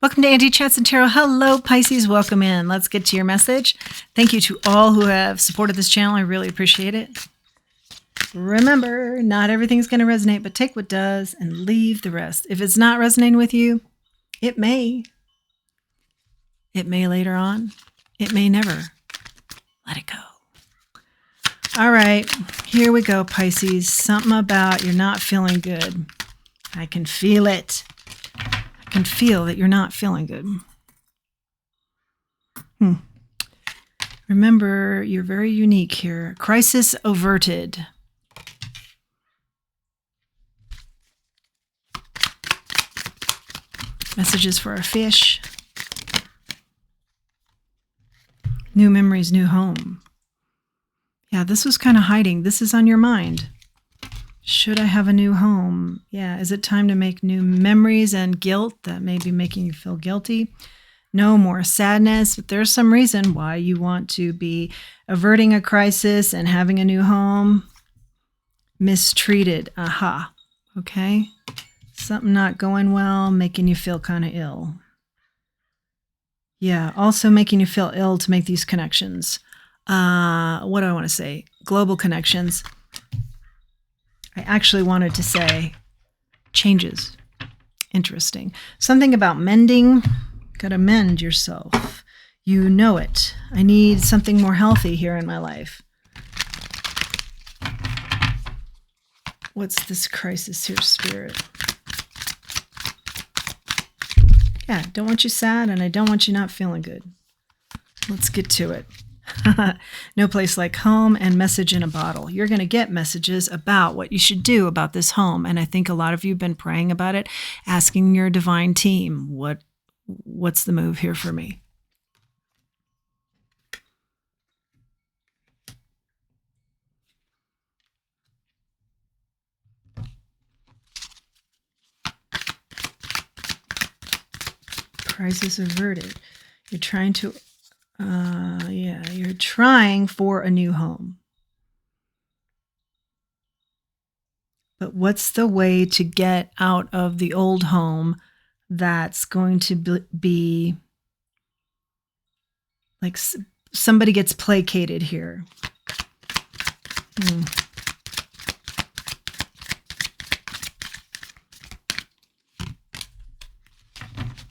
Welcome to Angie Chats and Tarot. Hello, Pisces. Welcome in. Let's get to your message. Thank you to all who have supported this channel. I really appreciate it. Remember, not everything's going to resonate, but take what does and leave the rest. If it's not resonating with you, it may. It may later on. It may never. Let it go. All right, here we go, Pisces. Something about you're not feeling good. I can feel it. I can feel that you're not feeling good. Remember, you're very unique here. Crisis averted. Messages for our fish. New memories, new home. Yeah, this was kind of hiding. This is on your mind. Should I have a new home? Yeah, is it time to make new memories and guilt that may be making you feel guilty? No more sadness, but there's some reason why you want to be averting a crisis and having a new home. Mistreated. Aha. Okay. Something not going well, making you feel kind of ill. Yeah, also making you feel ill to make these connections. What do I want to say? Global connections. I actually wanted to say changes. Interesting. Something about mending. Got to mend yourself. You know it. I need something more healthy here in my life. What's this crisis here, Spirit? Yeah, don't want you sad and I don't want you not feeling good. Let's get to it. No place like home and message in a bottle. You're going to get messages about what you should do about this home. And I think a lot of you have been praying about it, asking your divine team, what's the move here for me? Crisis averted. You're trying to, you're trying for a new home. But what's the way to get out of the old home that's going to be like somebody gets placated here?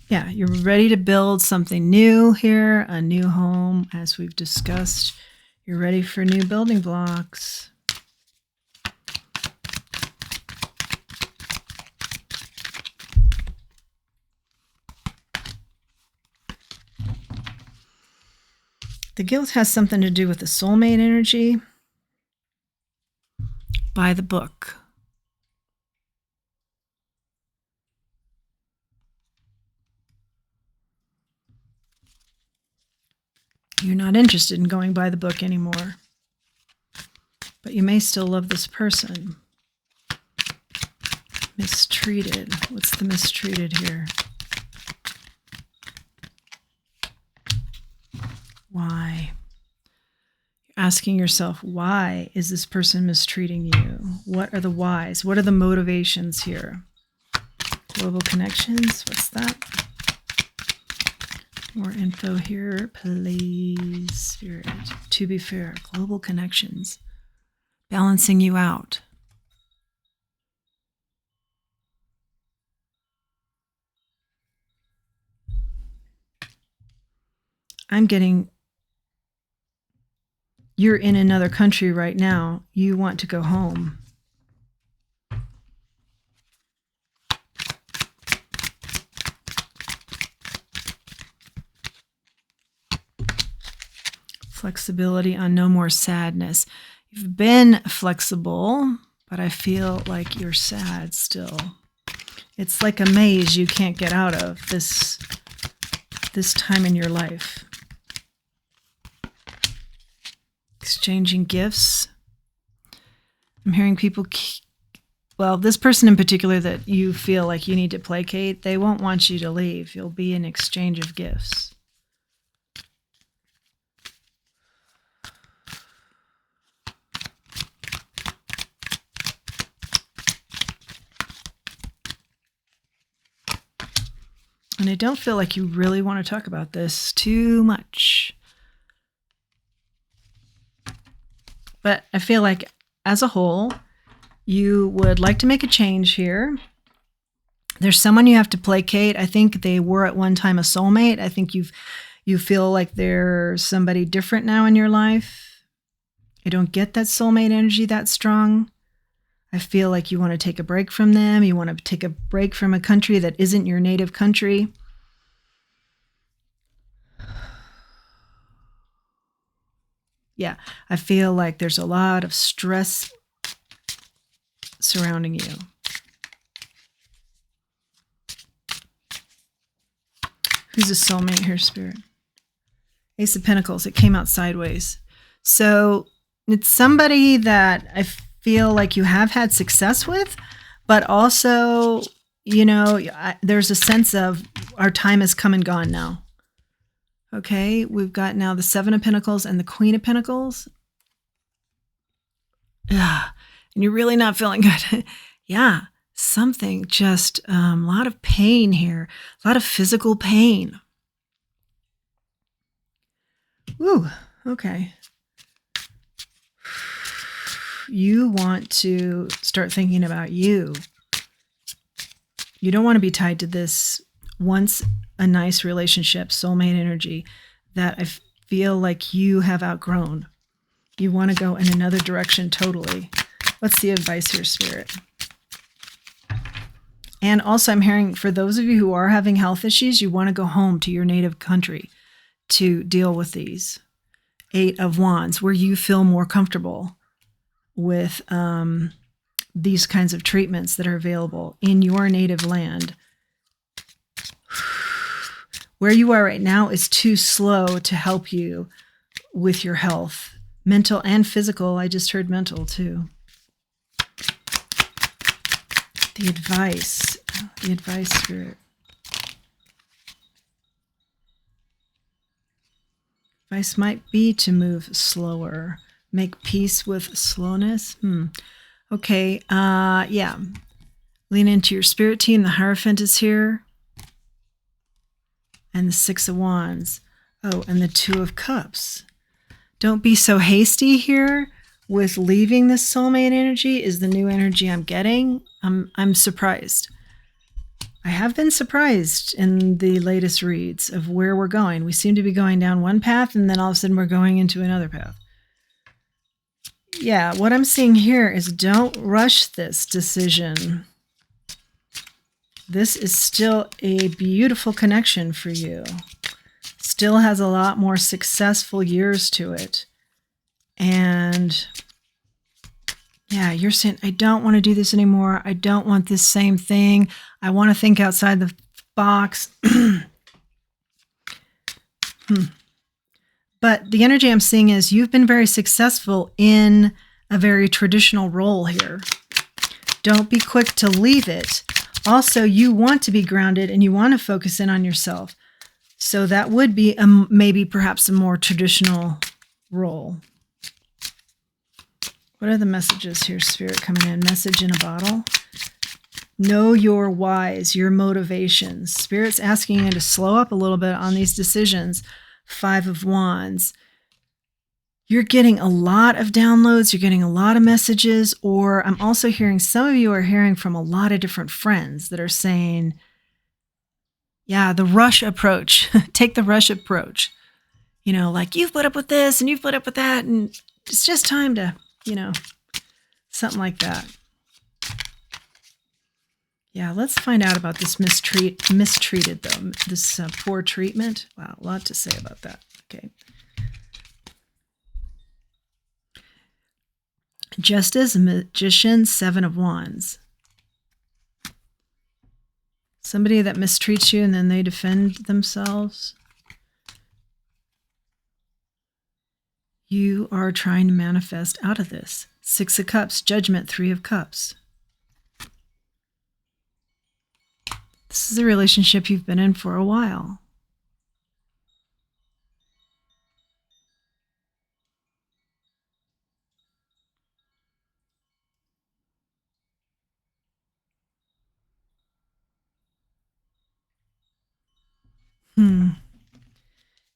Yeah, you're ready to build something new here, a new home, as we've discussed. You're ready for new building blocks. The guilt has something to do with the soulmate energy. By the book. You're not interested in going by the book anymore. But you may still love this person. Mistreated. What's the mistreated here? Why? You're asking yourself, why is this person mistreating you? What are the whys? What are the motivations here? Global connections. What's that? More info here, please, Spirit. To be fair, global connections. Balancing you out. I'm getting, you're in another country right now. You want to go home. Flexibility on no more sadness. You've been flexible, but I feel like you're sad still. It's like a maze you can't get out of this time in your life. Exchanging gifts. I'm hearing people, well, this person in particular that you feel like you need to placate, they won't want you to leave. You'll be in exchange of gifts. And I don't feel like you really want to talk about this too much. But I feel like as a whole, you would like to make a change here. There's someone you have to placate. I think they were at one time a soulmate. I think you feel like there's somebody different now in your life. I don't get that soulmate energy that strong. I feel like you want to take a break from them. You want to take a break from a country that isn't your native country. Yeah, I feel like there's a lot of stress surrounding you. Who's a soulmate here, Spirit? Ace of Pentacles. It came out sideways. So it's somebody that I feel like you have had success with, but also, there's a sense of our time has come and gone now. Okay, we've got now the Seven of Pentacles and the Queen of Pentacles. Yeah, and you're really not feeling good. Yeah, something, just a lot of pain here, a lot of physical pain. Ooh, okay. You want to start thinking about you. You don't want to be tied to this once a nice relationship, soulmate energy that I feel like you have outgrown. You want to go in another direction totally. What's the advice here, Spirit? And also I'm hearing for those of you who are having health issues, you want to go home to your native country to deal with these. Eight of Wands, where you feel more comfortable with these kinds of treatments that are available in your native land. Where you are right now is too slow to help you with your health, mental and physical. I just heard mental too. The advice, Spirit. Advice might be to move slower, make peace with slowness. Okay, yeah. Lean into your spirit team. The Hierophant is here. And the Six of Wands. Oh, and the Two of Cups. Don't be so hasty here with leaving this soulmate energy is the new energy I'm getting. I'm surprised. I have been surprised in the latest reads of where we're going. We seem to be going down one path and then all of a sudden we're going into another path. Yeah, what I'm seeing here is don't rush this decision. This is still a beautiful connection for you. Still has a lot more successful years to it. And yeah, you're saying, I don't want to do this anymore. I don't want this same thing. I want to think outside the box. But the energy I'm seeing is you've been very successful in a very traditional role here. Don't be quick to leave it. Also, you want to be grounded and you want to focus in on yourself. So that would be maybe perhaps a more traditional role. What are the messages here, Spirit, coming in? Message in a bottle. Know your whys, your motivations. Spirit's asking you to slow up a little bit on these decisions. Five of Wands. You're getting a lot of downloads. You're getting a lot of messages. Or I'm also hearing, some of you are hearing from a lot of different friends that are saying, yeah, the rush approach. Take the rush approach. You know, like you've put up with this and you've put up with that. And it's just time to, something like that. Yeah, let's find out about this mistreated though. This poor treatment. Wow, a lot to say about that. Okay. Just as a magician, Seven of Wands. Somebody that mistreats you and then they defend themselves. You are trying to manifest out of this. Six of Cups, Judgment, Three of Cups. This is a relationship you've been in for a while.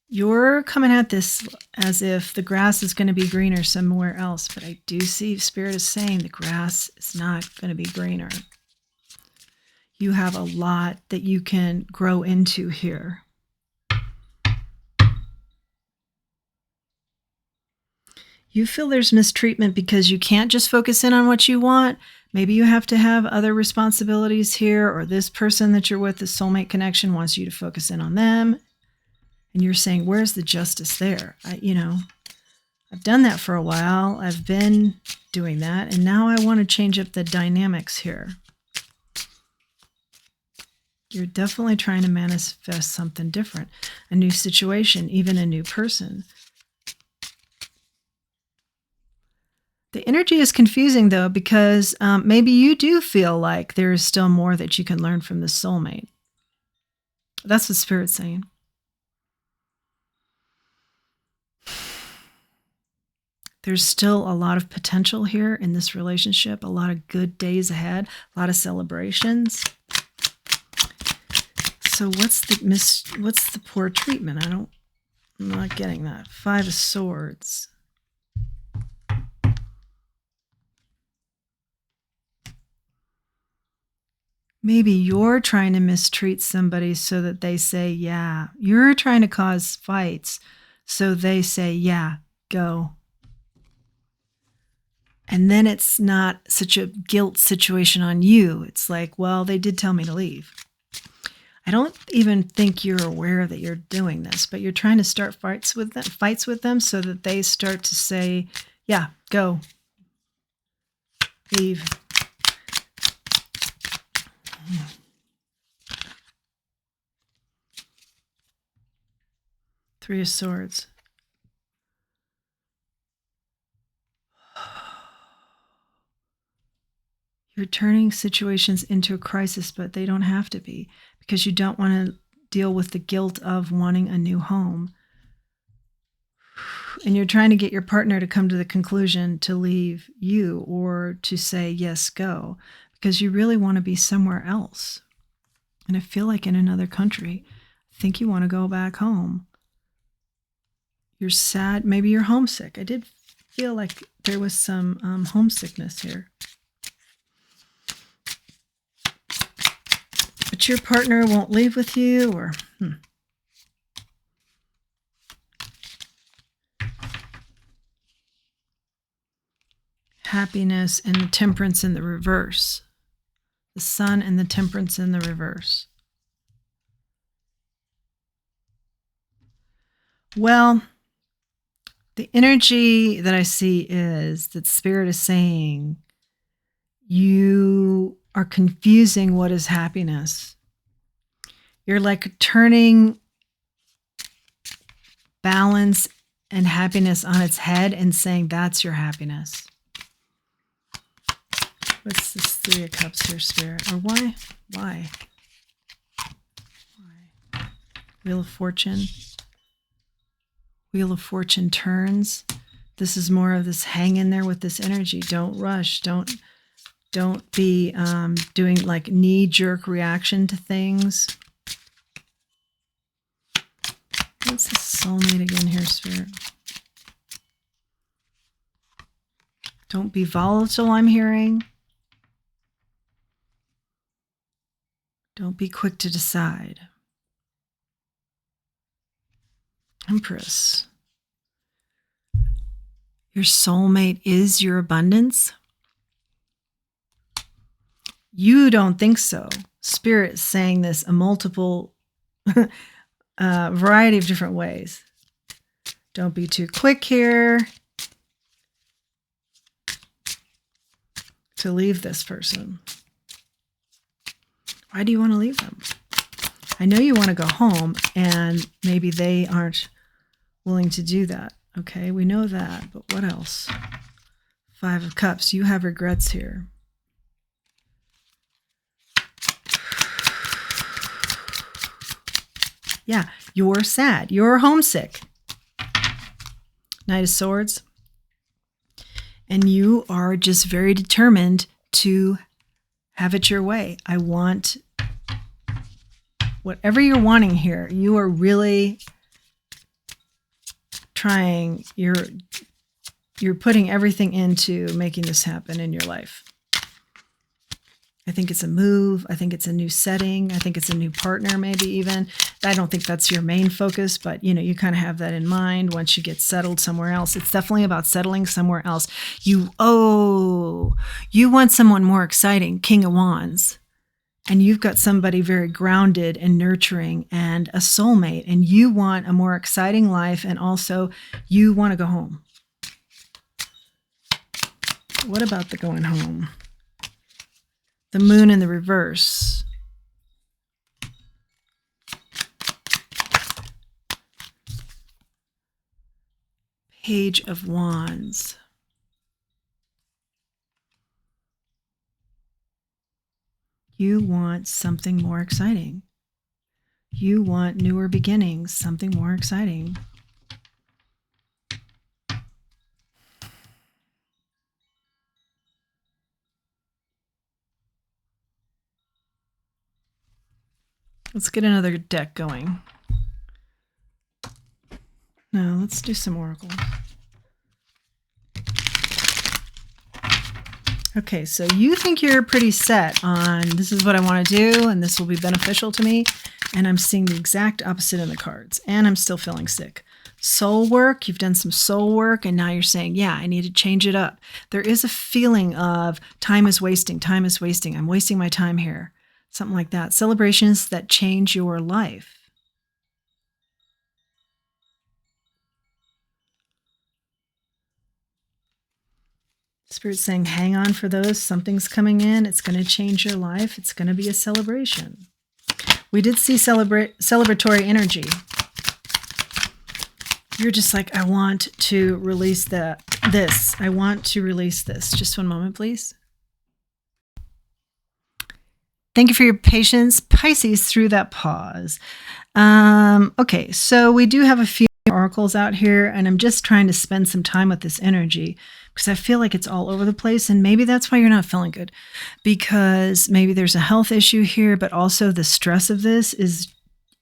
You're coming at this as if the grass is going to be greener somewhere else, but I do see Spirit is saying the grass is not going to be greener. You have a lot that you can grow into here. You feel there's mistreatment because you can't just focus in on what you want. Maybe you have to have other responsibilities here, or this person that you're with, the soulmate connection, wants you to focus in on them. And you're saying, where's the justice there? I've done that for a while. I've been doing that. And now I want to change up the dynamics here. You're definitely trying to manifest something different, a new situation, even a new person. The energy is confusing, though, because maybe you do feel like there is still more that you can learn from the soulmate. That's what Spirit's saying. There's still a lot of potential here in this relationship, a lot of good days ahead, a lot of celebrations. So what's the poor treatment? I'm not getting that. 5 of Swords. Maybe you're trying to mistreat somebody so that they say, yeah. You're trying to cause fights so they say, yeah, go. And then it's not such a guilt situation on you. It's like, well, they did tell me to leave. I don't even think you're aware that you're doing this, but you're trying to start fights with them so that they start to say, yeah, go. Leave. Three of Swords. You're turning situations into a crisis, but they don't have to be, because you don't want to deal with the guilt of wanting a new home. And you're trying to get your partner to come to the conclusion to leave you or to say, yes, go, because you really want to be somewhere else. And I feel like in another country. I think you want to go back home. You're sad. Maybe you're homesick. I did feel like there was some homesickness here. But your partner won't leave with you, or happiness and the Temperance in the reverse. The Sun and the Temperance in the reverse. Well, the energy that I see is that Spirit is saying you are confusing what is happiness. You're like turning balance and happiness on its head and saying that's your happiness. What's this 3 of Cups here, Spirit? Or why? Why? Wheel of Fortune. Wheel of Fortune turns. This is more of this hang in there with this energy. Don't rush. Don't be doing like knee-jerk reaction to things. What's the soulmate again here, Spirit? Don't be volatile, I'm hearing. Don't be quick to decide. Empress. Your soulmate is your abundance? You don't think so. Spirit is saying this a multiple variety of different ways. Don't be too quick here to leave this person. Why do you want to leave them? I know you want to go home, and maybe they aren't willing to do that. Okay, we know that, but what else? 5 of Cups. You have regrets here. Yeah, you're sad. You're homesick. Knight of Swords. And you are just very determined to have it your way. I want whatever you're wanting here, you are really trying, you're putting everything into making this happen in your life. I think it's a move. I think it's a new setting. I think it's a new partner, maybe even. I don't think that's your main focus, but you kind of have that in mind once you get settled somewhere else. It's definitely about settling somewhere else. You want someone more exciting, King of Wands. And you've got somebody very grounded and nurturing and a soulmate, and you want a more exciting life, and also you want to go home. What about the going home? The moon in the reverse. Page of Wands. You want something more exciting. You want newer beginnings, something more exciting. Let's get another deck going. No, let's do some oracle. Okay, so you think you're pretty set on this is what I want to do and this will be beneficial to me. And I'm seeing the exact opposite in the cards. And I'm still feeling sick. Soul work, you've done some soul work, and now you're saying, yeah, I need to change it up. There is a feeling of time is wasting, I'm wasting my time here. Something like that. Celebrations that change your life. Spirit's saying, hang on for those. Something's coming in. It's going to change your life. It's going to be a celebration. We did see celebratory energy. You're just like, I want to release this. I want to release this. Just one moment, please. Thank you for your patience, Pisces, through that pause. Okay, so we do have a few oracles out here, and I'm just trying to spend some time with this energy because I feel like it's all over the place, and maybe that's why you're not feeling good, because maybe there's a health issue here, but also the stress of this is,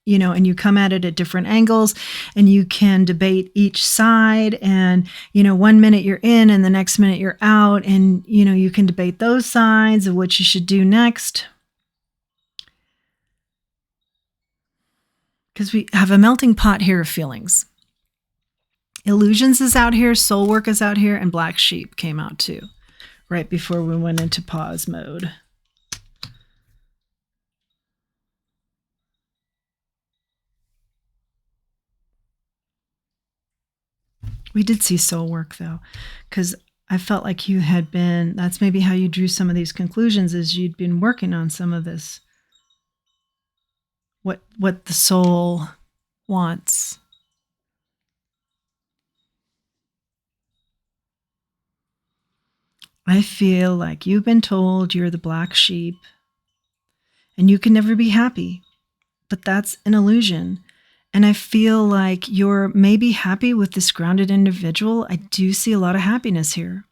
and you come at it at different angles, and you can debate each side, and, 1 minute you're in, and the next minute you're out, and, you can debate those sides of what you should do next. Because we have a melting pot here of feelings. Illusions is out here, soul work is out here, and black sheep came out too, right before we went into pause mode. We did see soul work though, because I felt like you had been, that's maybe how you drew some of these conclusions, is you'd been working on some of this. What the soul wants. I feel like you've been told you're the black sheep and you can never be happy, but that's an illusion. And I feel like you're maybe happy with this grounded individual. I do see a lot of happiness here.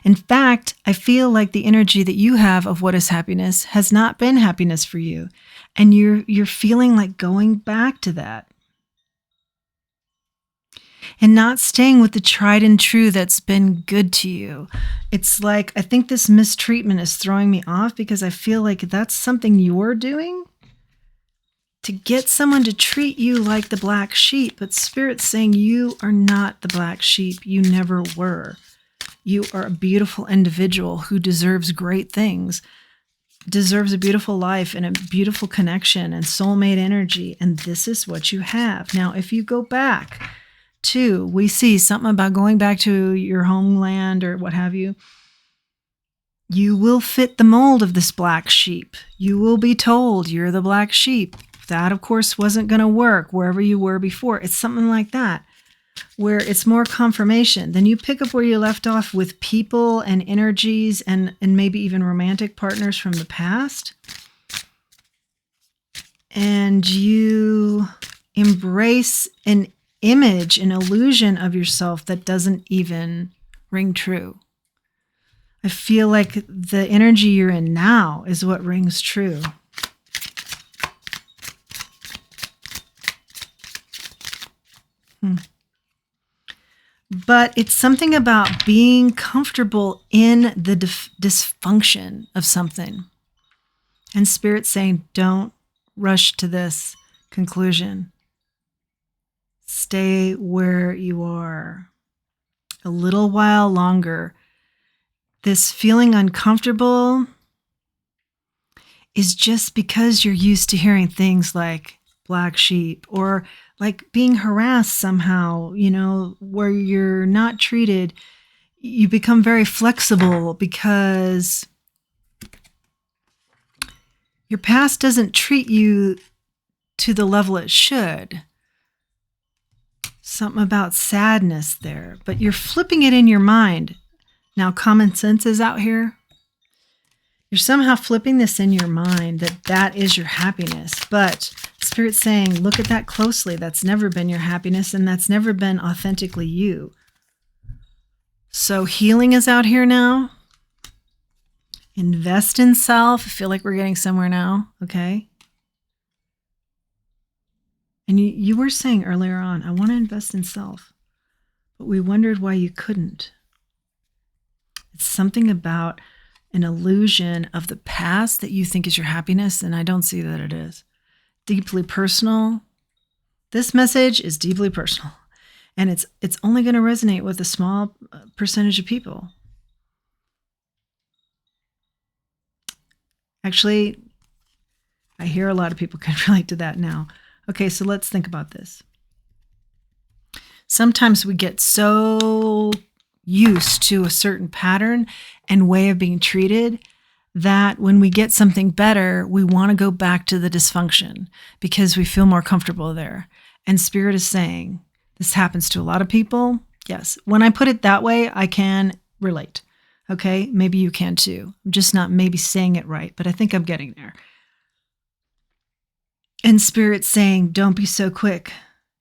In fact, I feel like the energy that you have of what is happiness has not been happiness for you. And you're feeling like going back to that. And not staying with the tried and true that's been good to you. It's like, I think this mistreatment is throwing me off because I feel like that's something you're doing to get someone to treat you like the black sheep. But Spirit's saying you are not the black sheep. You never were. You are a beautiful individual who deserves great things, deserves a beautiful life and a beautiful connection and soulmate energy. And this is what you have. Now, if you go back to, we see something about going back to your homeland or what have you, you will fit the mold of this black sheep. You will be told you're the black sheep. That, of course, wasn't going to work wherever you were before. It's something like that, where it's more confirmation. Then you pick up where you left off with people and energies and maybe even romantic partners from the past. And you embrace an image, an illusion of yourself that doesn't even ring true. I feel like the energy you're in now is what rings true. But it's something about being comfortable in the dysfunction of something. And Spirit's saying, don't rush to this conclusion. Stay where you are a little while longer. This feeling uncomfortable is just because you're used to hearing things like black sheep or like being harassed somehow, where you're not treated. You become very flexible because your past doesn't treat you to the level it should. Something about sadness there, but you're flipping it in your mind. Now, common sense is out here. You're somehow flipping this in your mind that is your happiness. But Spirit's saying, look at that closely. That's never been your happiness, and that's never been authentically you. So healing is out here now. Invest in self. I feel like we're getting somewhere now, okay? And you were saying earlier on, I want to invest in self. But we wondered why you couldn't. It's something about an illusion of the past that you think is your happiness, and I don't see that it is. Deeply personal. This message is deeply personal, and it's only going to resonate with a small percentage of people. Actually, I hear a lot of people can relate to that now. Okay, so let's think about this. Sometimes we get so used to a certain pattern and way of being treated that when we get something better, we want to go back to the dysfunction because we feel more comfortable there. And Spirit is saying, this happens to a lot of people. Yes, when I put it that way, I can relate. Okay, maybe you can too. I'm just not maybe saying it right, but I think I'm getting there. And Spirit's saying, don't be so quick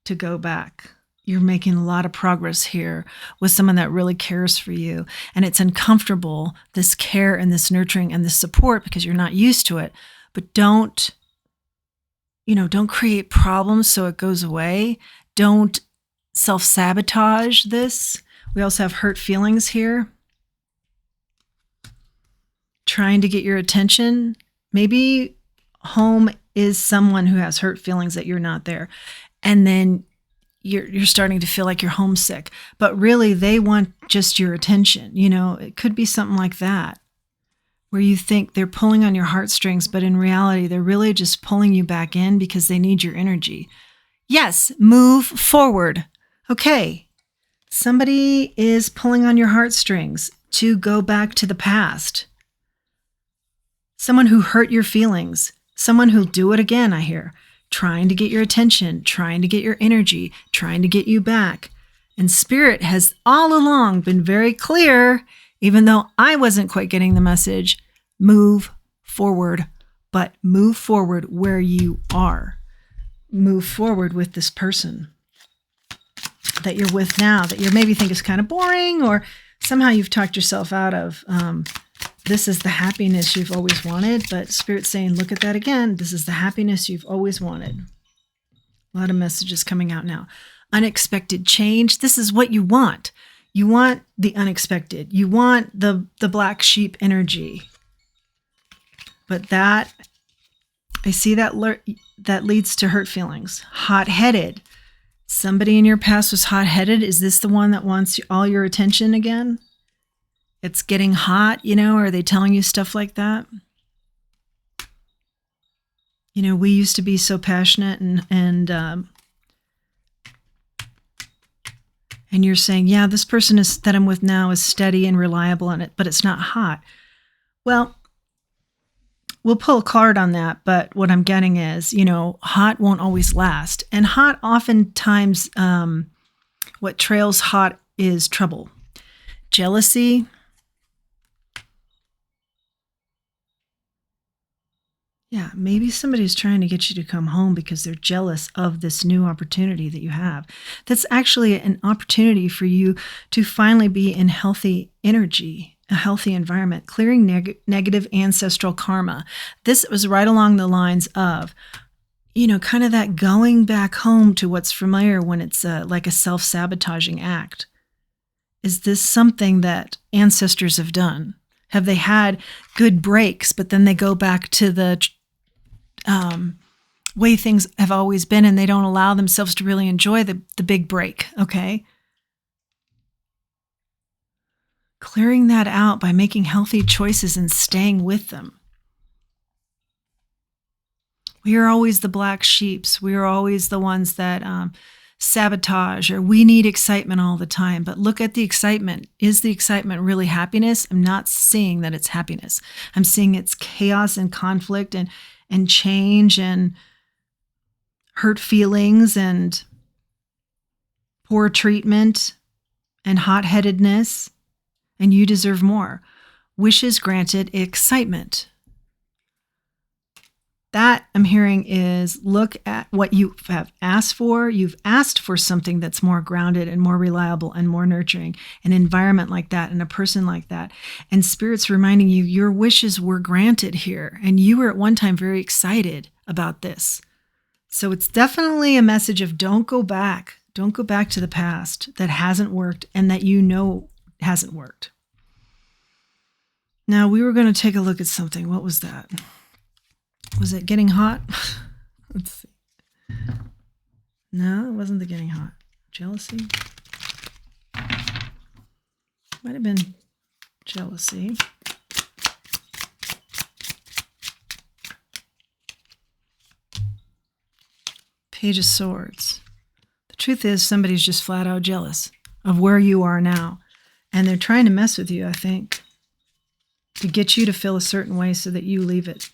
to go back. You're making a lot of progress here with someone that really cares for you. And it's uncomfortable, this care and this nurturing and this support because you're not used to it. But don't create problems so it goes away. Don't self-sabotage this. We also have hurt feelings here. Trying to get your attention. Maybe home is someone who has hurt feelings that you're not there. And then you're starting to feel like you're homesick, but really they want just your attention. It could be something like that, where you think they're pulling on your heartstrings, but in reality, they're really just pulling you back in because they need your energy. Yes, move forward. Okay, somebody is pulling on your heartstrings to go back to the past. Someone who hurt your feelings, someone who'll do it again, I hear. Trying to get your attention, trying to get your energy, trying to get you back. And Spirit has all along been very clear, even though I wasn't quite getting the message, move forward, but move forward where you are. Move forward with this person that you're with now, that you maybe think is kind of boring, or somehow you've talked yourself out of. This is the happiness you've always wanted, but Spirit's saying, look at that again. This is the happiness you've always wanted. A lot of messages coming out now. Unexpected change. This is what you want. You want the unexpected. You want the black sheep energy. But that, I see that leads to hurt feelings. Hot-headed. Somebody in your past was hot-headed. Is this the one that wants all your attention again? It's getting hot, are they telling you stuff like that? We used to be so passionate and you're saying, yeah, this person that I'm with now is steady and reliable but it's not hot. Well, we'll pull a card on that, but what I'm getting is, hot won't always last. And hot oftentimes, what trails hot is trouble. Jealousy. Yeah, maybe somebody's trying to get you to come home because they're jealous of this new opportunity that you have. That's actually an opportunity for you to finally be in healthy energy, a healthy environment, clearing negative ancestral karma. This was right along the lines of, kind of that going back home to what's familiar when it's like a self-sabotaging act. Is this something that ancestors have done? Have they had good breaks, but then they go back to the way things have always been and they don't allow themselves to really enjoy the big break, okay? Clearing that out by making healthy choices and staying with them. We are always the black sheeps. We are always the ones that sabotage, or we need excitement all the time. But look at the excitement. Is the excitement really happiness? I'm not seeing that it's happiness. I'm seeing it's chaos and conflict and change and hurt feelings and poor treatment and hot-headedness. And you deserve more. Wishes granted, excitement. That I'm hearing is look at what you have asked for. You've asked for something that's more grounded and more reliable and more nurturing, an environment like that and a person like that. And Spirit's reminding you your wishes were granted here. And you were at one time very excited about this. So it's definitely a message of don't go back. Don't go back to the past that hasn't worked and that hasn't worked. Now we were going to take a look at something. What was that? Was it getting hot? Let's see. No, it wasn't the getting hot. Jealousy? Might have been jealousy. Page of Swords. The truth is somebody's just flat out jealous of where you are now. And they're trying to mess with you, I think, to get you to feel a certain way so that you leave it.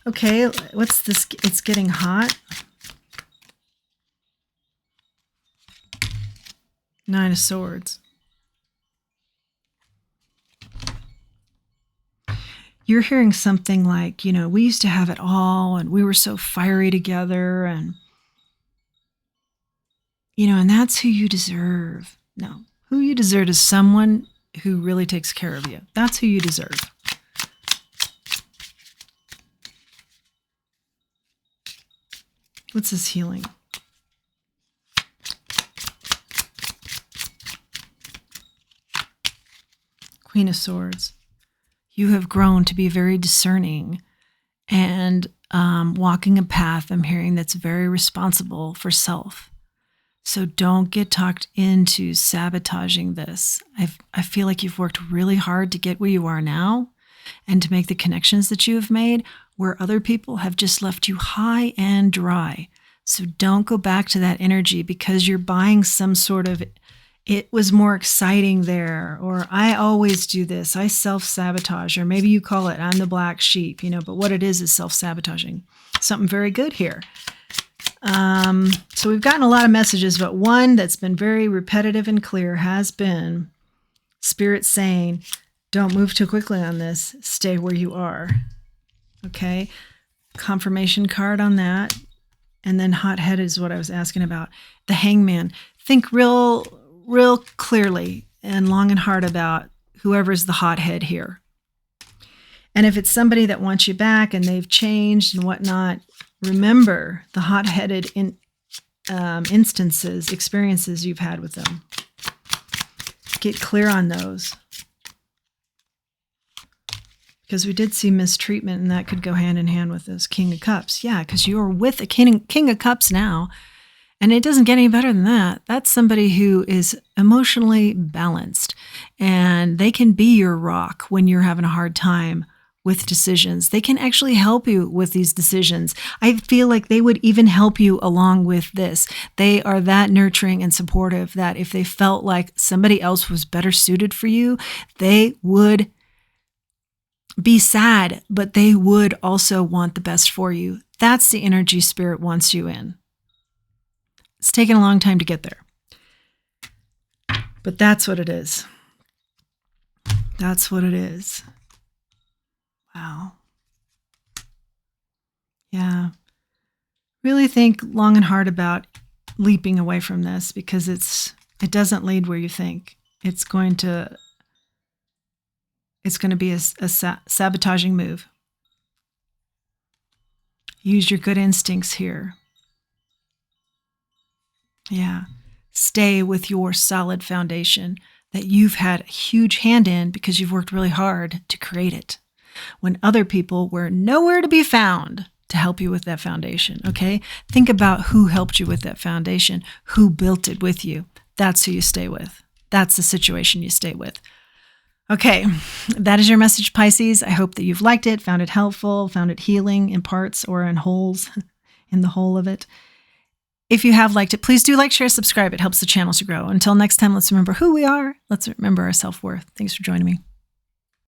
Okay, what's this? It's getting hot. Nine of Swords. You're hearing something like, we used to have it all and we were so fiery together and, and that's who you deserve. No, who you deserve is someone who really takes care of you. That's who you deserve. What's this healing? Queen of Swords. You have grown to be very discerning and walking a path, I'm hearing, that's very responsible for self. So don't get talked into sabotaging this. I feel like you've worked really hard to get where you are now and to make the connections that you have made where other people have just left you high and dry. So don't go back to that energy because you're buying some sort of, it was more exciting there, or I always do this, I self-sabotage, or maybe you call it, I'm the black sheep, but what it is self-sabotaging. Something very good here. So we've gotten a lot of messages, but one that's been very repetitive and clear has been Spirit saying, don't move too quickly on this, stay where you are. Okay, confirmation card on that. And then hot-headed is what I was asking about. The Hangman. Think real clearly and long and hard about whoever's the hothead here. And if it's somebody that wants you back and they've changed and whatnot, remember the hot-headed instances, experiences you've had with them. Get clear on those. Because we did see mistreatment, and that could go hand in hand with this King of Cups. Yeah, because you're with a King of Cups now, and it doesn't get any better than that. That's somebody who is emotionally balanced, and they can be your rock when you're having a hard time with decisions. They can actually help you with these decisions. I feel like they would even help you along with this. They are that nurturing and supportive that if they felt like somebody else was better suited for you, they would be sad, but they would also want the best for you. That's the energy Spirit wants you in. It's taken a long time to get there. But that's what it is. That's what it is. Wow. Yeah. Really think long and hard about leaping away from this because it doesn't lead where you think. It's going to be a sabotaging move. Use your good instincts here. Yeah. Stay with your solid foundation that you've had a huge hand in because you've worked really hard to create it, when other people were nowhere to be found to help you with that foundation, okay? Think about who helped you with that foundation, who built it with you. That's who you stay with. That's the situation you stay with. Okay, that is your message, Pisces. I hope that you've liked it, found it helpful, found it healing in parts or in wholes, in the whole of it. If you have liked it, please do like, share, subscribe. It helps the channel to grow. Until next time, let's remember who we are. Let's remember our self-worth. Thanks for joining me.